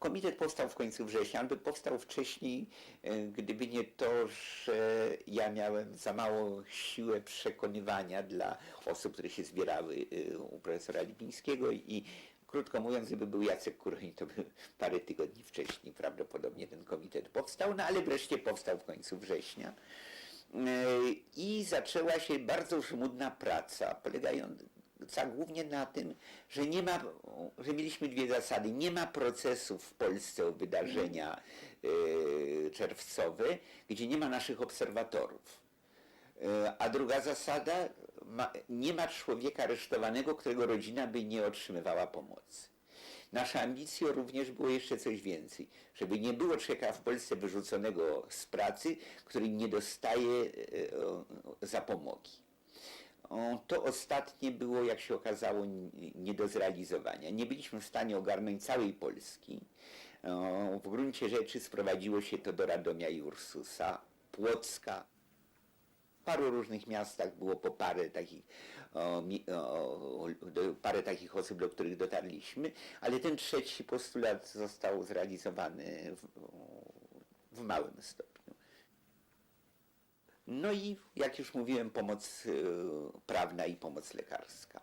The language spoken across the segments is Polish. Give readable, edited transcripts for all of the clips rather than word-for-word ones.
komitet powstał w końcu września, on by powstał wcześniej, gdyby nie to, że ja miałem za małą siłę przekonywania dla osób, które się zbierały u profesora Lipińskiego i krótko mówiąc, gdyby był Jacek Kuroń, to by parę tygodni wcześniej prawdopodobnie ten komitet powstał, no ale wreszcie powstał w końcu września. I zaczęła się bardzo żmudna praca, polegająca głównie na tym, że mieliśmy dwie zasady. Nie ma procesów w Polsce o wydarzenia czerwcowe, gdzie nie ma naszych obserwatorów. A druga zasada, nie ma człowieka aresztowanego, którego rodzina by nie otrzymywała pomocy. Nasza ambicją również było jeszcze coś więcej, żeby nie było człowieka w Polsce wyrzuconego z pracy, który nie dostaje zapomogi. To ostatnie było, jak się okazało, nie do zrealizowania. Nie byliśmy w stanie ogarnąć całej Polski. W gruncie rzeczy sprowadziło się to do Radomia i Ursusa, Płocka. W paru różnych miastach było po parę takich osób, do których dotarliśmy, ale ten trzeci postulat został zrealizowany w małym stopniu. No i jak już mówiłem, pomoc prawna i pomoc lekarska.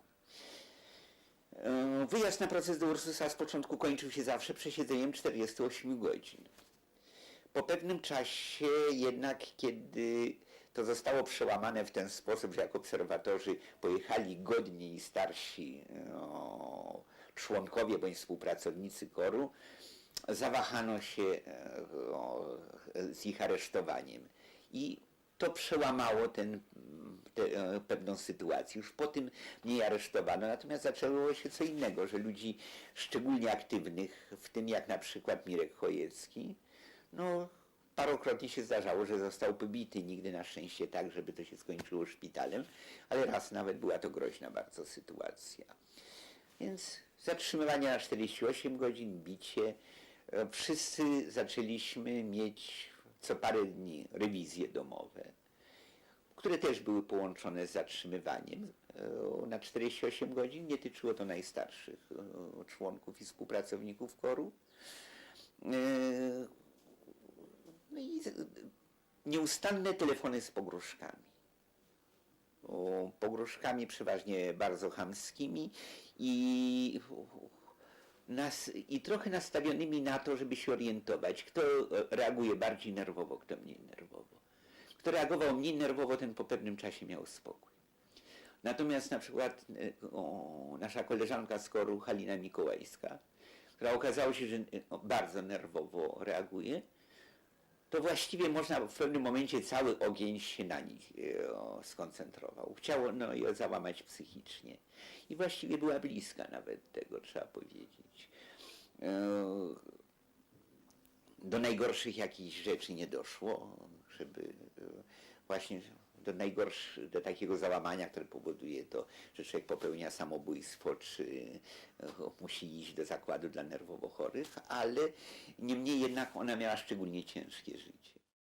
Wyjazd na proces do Ursusa z początku kończył się zawsze przesiedzeniem 48 godzin. Po pewnym czasie jednak, kiedy to zostało przełamane w ten sposób, że jako obserwatorzy pojechali godni i starsi członkowie bądź współpracownicy KOR-u, zawahano się z ich aresztowaniem. I to przełamało pewną sytuację. Już po tym mniej aresztowano, natomiast zaczęło się co innego, że ludzi szczególnie aktywnych, w tym jak na przykład Mirek Chojecki, no parokrotnie się zdarzało, że został pobity, nigdy na szczęście tak, żeby to się skończyło szpitalem, ale raz nawet była to groźna bardzo sytuacja. Więc zatrzymywanie na 48 godzin, bicie. Wszyscy zaczęliśmy mieć co parę dni rewizje domowe, które też były połączone z zatrzymywaniem na 48 godzin. Nie tyczyło to najstarszych członków i współpracowników KOR-u. No i nieustanne telefony z pogróżkami. Pogróżkami przeważnie bardzo chamskimi i trochę nastawionymi na to, żeby się orientować, kto reaguje bardziej nerwowo, kto mniej nerwowo. Kto reagował mniej nerwowo, ten po pewnym czasie miał spokój. Natomiast na przykład nasza koleżanka z KOR-u, Halina Mikołajska, która okazało się, że bardzo nerwowo reaguje, to właściwie można w pewnym momencie cały ogień się na nich skoncentrował. Chciało ją załamać psychicznie. I właściwie była bliska nawet tego, trzeba powiedzieć. Do najgorszych jakichś rzeczy nie doszło, żeby właśnie do takiego załamania, które powoduje to, że człowiek popełnia samobójstwo, czy musi iść do zakładu dla nerwowo chorych, ale niemniej jednak ona miała szczególnie ciężkie życie.